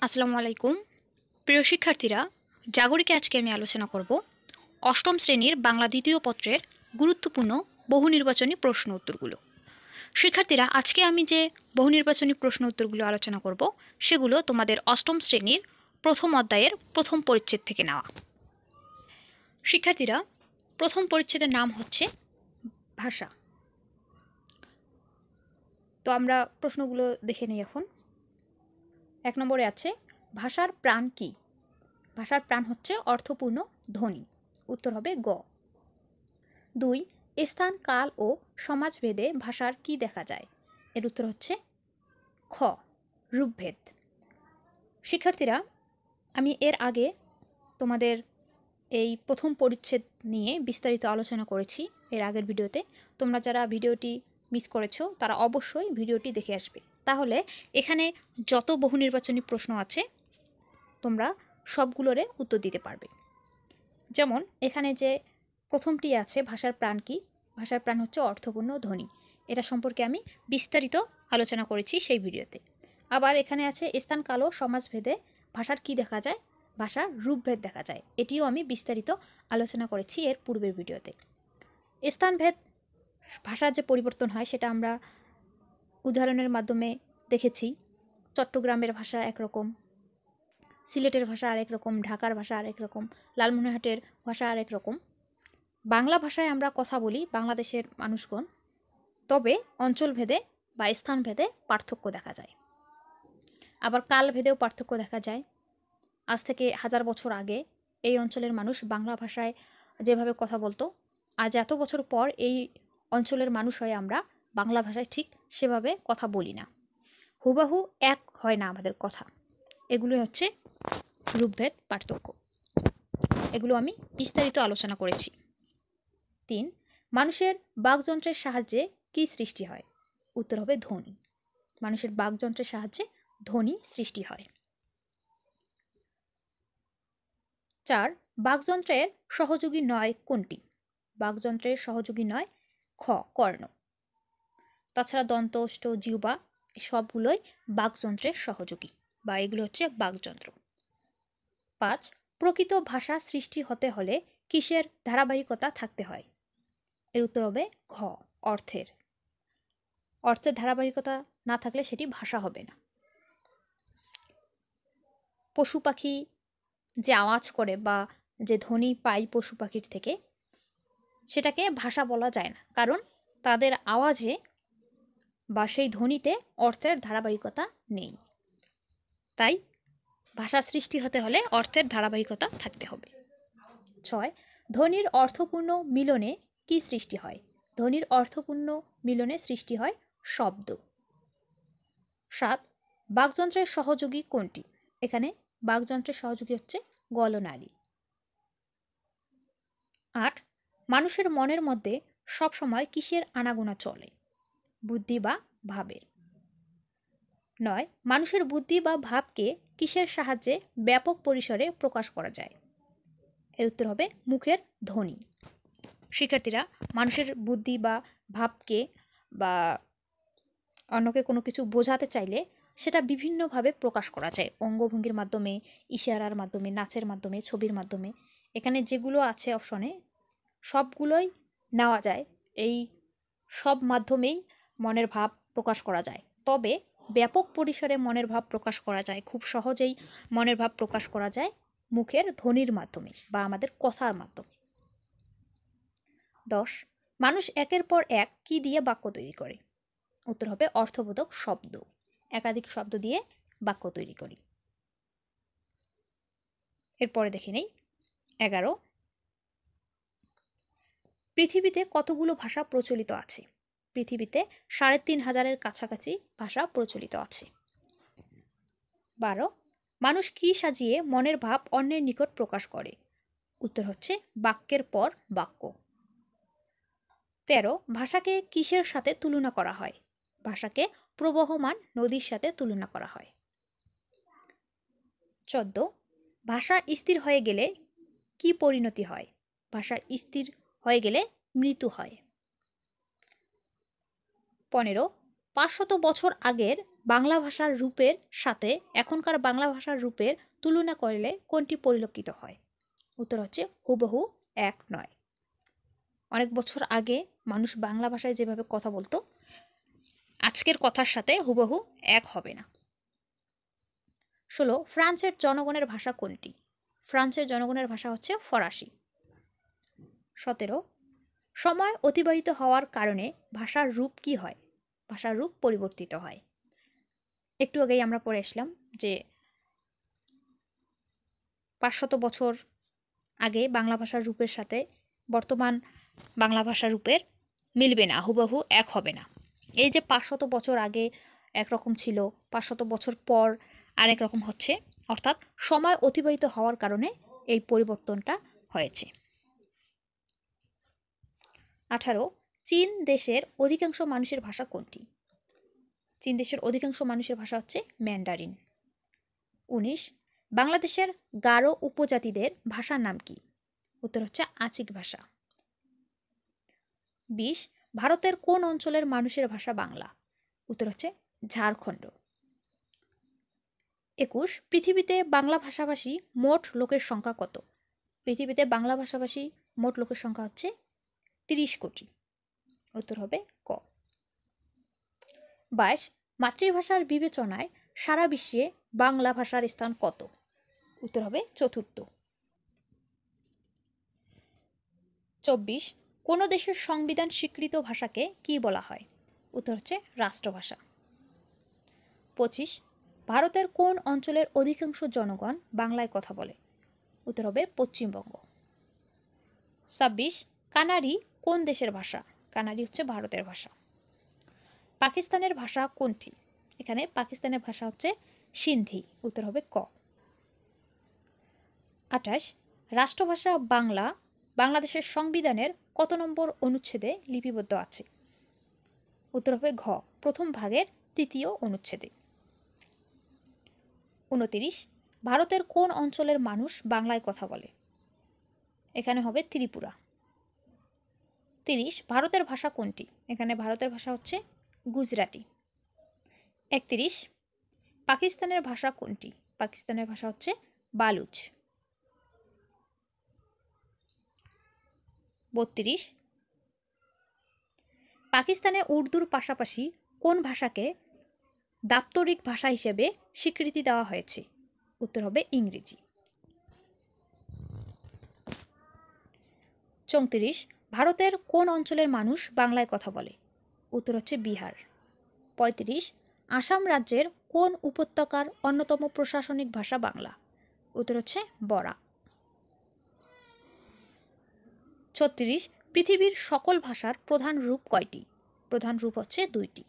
আসসালামু আলাইকুম। প্রিয় শিক্ষার্থীরা, জাগরিকে আজকে আমি আলোচনা করব অষ্টম শ্রেণীর বাংলা দ্বিতীয় পত্রের গুরুত্বপূর্ণ বহুনির্বাচনী প্রশ্ন উত্তরগুলো। শিক্ষার্থীরা, আজকে আমি যে বহুনির্বাচনী প্রশ্ন উত্তরগুলো আলোচনা করব সেগুলো তোমাদের অষ্টম শ্রেণীর প্রথম অধ্যায়ের প্রথম পরিচ্ছেদ থেকে নেওয়া। শিক্ষার্থীরা, প্রথম পরিচ্ছেদের নাম হচ্ছে ভাষা। তো আমরা প্রশ্নগুলো দেখে নিই এখন। 1 নম্বরে আছে, ভাষার প্রাণ কী? ভাষার প্রাণ হচ্ছে অর্থপূর্ণ ধ্বনি। উত্তর হবে গ। 2, স্থান, কাল ও সমাজভেদে ভাষার কি দেখা যায়? এর উত্তর হচ্ছে খ, রূপভেদ। শিক্ষার্থীরা, আমি এর আগে তোমাদের এই প্রথম পরিচ্ছেদ নিয়ে বিস্তারিত আলোচনা করেছি এর আগের ভিডিওতে। তোমরা যারা ভিডিওটি মিস করেছো তারা অবশ্যই ভিডিওটি দেখে আসবে, তাহলে এখানে যত বহুনির্বাচনী প্রশ্ন আছে তোমরা সবগুলোরে উত্তর দিতে পারবে। যেমন এখানে যে প্রথমটি আছে, ভাষার প্রাণ কী? ভাষার প্রাণ হচ্ছে অর্থপূর্ণ ধ্বনি। এটা সম্পর্কে আমি বিস্তারিত আলোচনা করেছি সেই ভিডিওতে। আবার এখানে আছে, স্থান, কাল ও সমাজভেদে ভাষার কি দেখা যায়? ভাষার রূপভেদ দেখা যায়। এটিও আমি বিস্তারিত আলোচনা করেছি এর পূর্বের ভিডিওতে। স্থানভেদ ভাষার যে পরিবর্তন হয় সেটা আমরা উদাহরণের মাধ্যমে দেখেছি। চট্টগ্রামের ভাষা একরকম, সিলেটের ভাষা আরেক রকম, ঢাকার ভাষা আরেক রকম, লালমনিরহাটের ভাষা আরেক রকম। বাংলা ভাষায় আমরা কথা বলি বাংলাদেশের মানুষগণ, তবে অঞ্চলভেদে বা স্থানভেদে পার্থক্য দেখা যায়। আবার কালভেদেও পার্থক্য দেখা যায়। আজ থেকে 1000 বছর আগে এই অঞ্চলের মানুষ বাংলা ভাষায় যেভাবে কথা বলতো, আজ এত বছর পর এই অঞ্চলের মানুষ হয়ে আমরা বাংলা ভাষায় ঠিক সেভাবে কথা বলি না। হুবাহু এক হয় না আমাদের কথা। এগুলোই হচ্ছে রূপভেদ, পার্থক্য। এগুলো আমি বিস্তারিত আলোচনা করেছি। 3, মানুষের বাকযন্ত্রের সাহায্যে কি সৃষ্টি হয়? উত্তর হবে ধ্বনি। মানুষের বাকযন্ত্রের সাহায্যে ধ্বনি সৃষ্টি হয়। 4, বাকযন্ত্রের সহযোগী নয় কোনটি? বাকযন্ত্রের সহযোগী নয় খ, কর্ণ। তাছাড়া দন্ত, ওষ্ঠ, জিহ্বা সবগুলোই বাকযন্ত্রের সহযোগী, বা এগুলো হচ্ছে বাকযন্ত্র। 5, প্রকৃত ভাষা সৃষ্টি হতে হলে কিসের ধারাবাহিকতা থাকতে হয়? এর উত্তর হবে ঘ, অর্থের। অর্থের ধারাবাহিকতা না থাকলে সেটি ভাষা হবে না। পশু পাখি যে আওয়াজ করে বা যে ধ্বনি পাই পশু পাখির থেকে, সেটাকে ভাষা বলা যায় না, কারণ তাদের আওয়াজে বা সেই ধ্বনিতে অর্থের ধারাবাহিকতা নেই। তাই ভাষা সৃষ্টি হতে হলে অর্থের ধারাবাহিকতা থাকতে হবে। 6, ধ্বনির অর্থপূর্ণ মিলনে কি সৃষ্টি হয়? ধ্বনির অর্থপূর্ণ মিলনে সৃষ্টি হয় শব্দ। 7, বাকযন্ত্রের সহযোগী কোনটি? এখানে বাকযন্ত্রের সহযোগী হচ্ছে গলনালী। 8, মানুষের মনের মধ্যে সবসময় কিসের আনাগোনা চলে? বুদ্ধি বা ভাবের। 9, মানুষের বুদ্ধি বা ভাবকে কিসের সাহায্যে ব্যাপক পরিসরে প্রকাশ করা যায়? এর উত্তর হবে মুখের ধ্বনি। শিক্ষার্থীরা, মানুষের বুদ্ধি বা ভাবকে বা অন্যকে কোনো কিছু বোঝাতে চাইলে সেটা বিভিন্নভাবে প্রকাশ করা যায়, অঙ্গভঙ্গির মাধ্যমে, ইশারার মাধ্যমে, নাচের মাধ্যমে, ছবির মাধ্যমে। এখানে যেগুলো আছে অপশনে সবগুলোই নেওয়া যায়। এই সব মাধ্যমেই মনের ভাব প্রকাশ করা যায়, তবে ব্যাপক পরিসরে মনের ভাব প্রকাশ করা যায়, খুব সহজেই মনের ভাব প্রকাশ করা যায় মুখের ধ্বনির মাধ্যমে বা আমাদের কথার মাধ্যমে। 10, মানুষ একের পর এক কি দিয়ে বাক্য তৈরি করে? উত্তর হবে অর্থবোধক শব্দ। একাধিক শব্দ দিয়ে বাক্য তৈরি করি। এরপরে দেখে নেই 11, পৃথিবীতে কতগুলো ভাষা প্রচলিত আছে? পৃথিবীতে 3500-এর কাছাকাছি ভাষা প্রচলিত আছে। 12, মানুষ কি সাজিয়ে মনের ভাব অন্যের নিকট প্রকাশ করে? উত্তর হচ্ছে বাক্যের পর বাক্য। 13, ভাষাকে কিসের সাথে তুলনা করা হয়? ভাষাকে প্রবহমান নদীর সাথে তুলনা করা হয়। 14, ভাষা স্থির হয়ে গেলে কি পরিণতি হয়? ভাষা স্থির হয়ে গেলে মৃত্যু হয়। 15, 500 বছর আগের বাংলা ভাষার রূপের সাথে এখনকার বাংলা ভাষার রূপের তুলনা করলে কোনটি পরিলক্ষিত হয়? উত্তর হচ্ছে হুবহু এক নয়। অনেক বছর আগে মানুষ বাংলা ভাষায় যেভাবে কথা বলতো আজকের কথার সাথে হুবহু এক হবে না। 16 ফ্রান্সের জনগণের ভাষা কোনটি? ফ্রান্সের জনগণের ভাষা হচ্ছে ফরাসি। 17 সময় অতিবাহিত হওয়ার কারণে ভাষার রূপ কি হয়? ভাষার রূপ পরিবর্তিত হয়। একটু আগেই আমরা পড়ে আসলাম যে 500 বছর আগে বাংলা ভাষার রূপের সাথে বর্তমান বাংলা ভাষার রূপের মিলবে না, হুবহু এক হবে না। এই যে 500 বছর আগে একরকম ছিল, 500 বছর পর আরেক রকম হচ্ছে, অর্থাৎ সময় অতিবাহিত হওয়ার কারণে এই পরিবর্তনটা হয়েছে। 18 চীন দেশের অধিকাংশ মানুষের ভাষা কোনটি? চীন দেশের অধিকাংশ মানুষের ভাষা হচ্ছে ম্যান্ডারিন। 19 বাংলাদেশের গারো উপজাতিদের ভাষার নাম কি? উত্তর হচ্ছে আচিক ভাষা। 20 ভারতের কোন অঞ্চলের মানুষের ভাষা বাংলা? উত্তর হচ্ছে ঝাড়খণ্ড। 21 পৃথিবীতে বাংলা ভাষাভাষী মোট লোকের সংখ্যা কত? পৃথিবীতে বাংলা ভাষাভাষী মোট লোকের সংখ্যা হচ্ছে 30 কোটি। উত্তর হবে ক। 22 মাতৃভাষার বিবেচনায় সারা বিশ্বে বাংলা ভাষার স্থান কত? উত্তর হবে চতুর্থ। 24 কোন দেশের সংবিধান স্বীকৃত ভাষাকে কি বলা হয়? উত্তর হচ্ছে রাষ্ট্রভাষা। 25 ভারতের কোন অঞ্চলের অধিকাংশ জনগণ বাংলায় কথা বলে? উত্তর হবে পশ্চিমবঙ্গ। 26 কানাড়ি কোন দেশের ভাষা? কানাড়ি হচ্ছে ভারতের ভাষা। পাকিস্তানের ভাষা কোনটি? এখানে পাকিস্তানের ভাষা হচ্ছে সিন্ধি। উত্তর হবে ক। 28 রাষ্ট্রভাষা বাংলা বাংলাদেশের সংবিধানের কত নম্বর অনুচ্ছেদে লিপিবদ্ধ আছে? উত্তর হবে ঘ, প্রথম ভাগের 3য় অনুচ্ছেদে। 29 ভারতের কোন অঞ্চলের মানুষ বাংলায় কথা বলে? এখানে হবে ত্রিপুরা। 30 ভারতের ভাষা কোনটি? এখানে ভারতের ভাষা হচ্ছে গুজরাটি। 31 পাকিস্তানের ভাষা কোনটি? পাকিস্তানের ভাষা হচ্ছে বালুচ। 32 পাকিস্তানে উর্দুর পাশাপাশি কোন ভাষাকে দাপ্তরিক ভাষা হিসেবে স্বীকৃতি দেওয়া হয়েছে? উত্তর হবে ইংরেজি। 34 ভারতের কোন অঞ্চলের মানুষ বাংলায় কথা বলে? উত্তর হচ্ছে বিহার। 35 আসাম রাজ্যের কোন উপত্যকার অন্যতম প্রশাসনিক ভাষা বাংলা? উত্তর হচ্ছে বরাক। 36 পৃথিবীর সকল ভাষার প্রধান রূপ কয়টি? প্রধান রূপ হচ্ছে 2টি।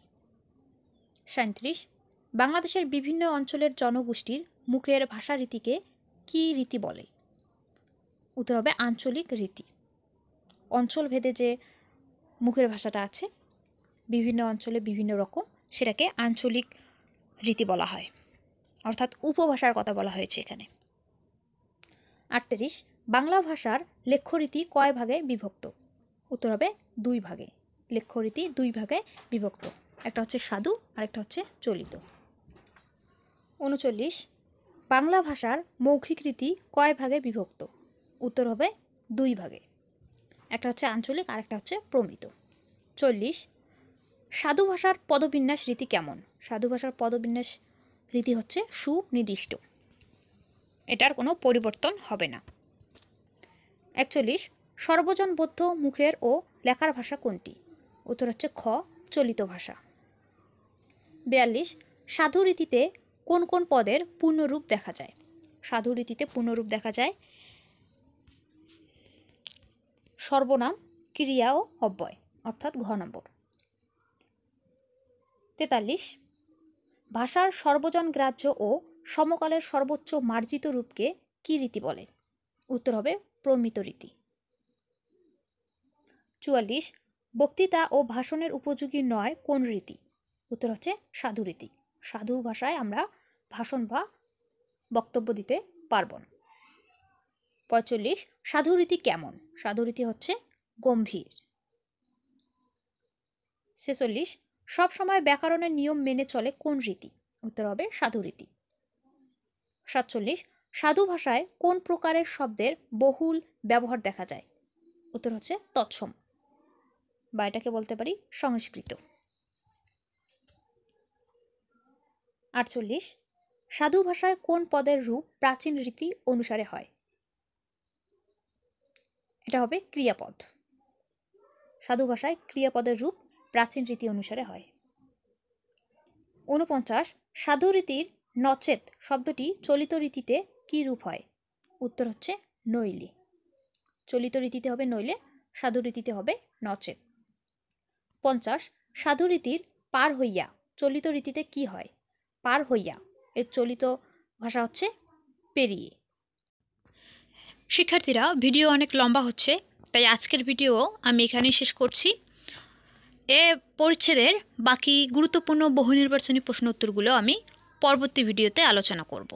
37 বাংলাদেশের বিভিন্ন অঞ্চলের জনগোষ্ঠীর মুখের ভাষারীতিকে কি রীতি বলে? উত্তর হবে আঞ্চলিক রীতি। অঞ্চলভেদে যে মুখের ভাষাটা আছে বিভিন্ন অঞ্চলে বিভিন্ন রকম, সেটাকে আঞ্চলিক রীতি বলা হয়, অর্থাৎ উপভাষার কথা বলা হয়েছে এখানে। 38 বাংলা ভাষার লেখ্যরীতি কয় ভাগে বিভক্ত? উত্তর হবে 2 ভাগে। লেখ্যরীতি 2 ভাগে বিভক্ত, একটা হচ্ছে সাধু আর একটা হচ্ছে চলিত। 39 বাংলা ভাষার মৌখিক রীতি কয় ভাগে বিভক্ত? উত্তর হবে 2 ভাগে, একটা হচ্ছে আঞ্চলিক আর একটা হচ্ছে প্রমিত। 40 সাধু ভাষার পদবিন্যাস রীতি কেমন? সাধু ভাষার পদবিন্যাস রীতি হচ্ছে সুনির্দিষ্ট, এটার কোনো পরিবর্তন হবে না। 41 সর্বজনবোধ্য মুখের ও লেখার ভাষা কোনটি? উত্তর হচ্ছে খ, চলিত ভাষা। 42 সাধু রীতিতে কোন কোন পদের পূর্ণরূপ দেখা যায়? সাধু রীতিতে পূর্ণরূপ দেখা যায় সর্বনাম, ক্রিয়া ও অব্যয়, অর্থাৎ ঘ নম্বর। 43 ভাষার সর্বজন গ্রাহ্য ও সমকালের সর্বোচ্চ মার্জিত রূপকে কি রীতি বলে? উত্তর হবে প্রমিত রীতি। 44 বক্তৃতা ও ভাষণের উপযোগী নয় কোন রীতি? উত্তর হচ্ছে সাধু রীতি। সাধু ভাষায় আমরা ভাষণ বা বক্তব্য দিতে পারব না। 45 সাধু রীতি কেমন? সাধু রীতি হচ্ছে গম্ভীর। 46 সবসময় ব্যাকরণের নিয়ম মেনে চলে কোন রীতি? উত্তর হবে সাধুরীতি। 47, সাধু ভাষায় কোন প্রকারের শব্দের বহুল ব্যবহার দেখা যায়? উত্তর হচ্ছে তৎসম, বা এটাকে বলতে পারি সংস্কৃত। 48, সাধু ভাষায় কোন পদের রূপ প্রাচীন রীতি অনুসারে হয়? এটা হবে ক্রিয়াপদ। সাধু ভাষায় ক্রিয়াপদের রূপ প্রাচীন রীতি অনুসারে হয়। 49, সাধু রীতির নচেত শব্দটি চলিত রীতিতে কি রূপ হয়? উত্তর হচ্ছে নইলে। চলিত রীতিতে হবে নইলে, সাধু রীতিতে হবে নচেত। 50, সাধু রীতির পার হইয়া চলিত রীতিতে কি হয়? পার হইয়া এর চলিত ভাষা হচ্ছে পেরিয়ে। শিক্ষার্থীরা, ভিডিও অনেক লম্বা হচ্ছে, তাই আজকের ভিডিও আমি এখানেই শেষ করছি। এ পরিচ্ছেদের বাকি গুরুত্বপূর্ণ বহু নির্বাচনী প্রশ্ন উত্তরগুলো আমি পরবর্তী ভিডিওতে আলোচনা করব।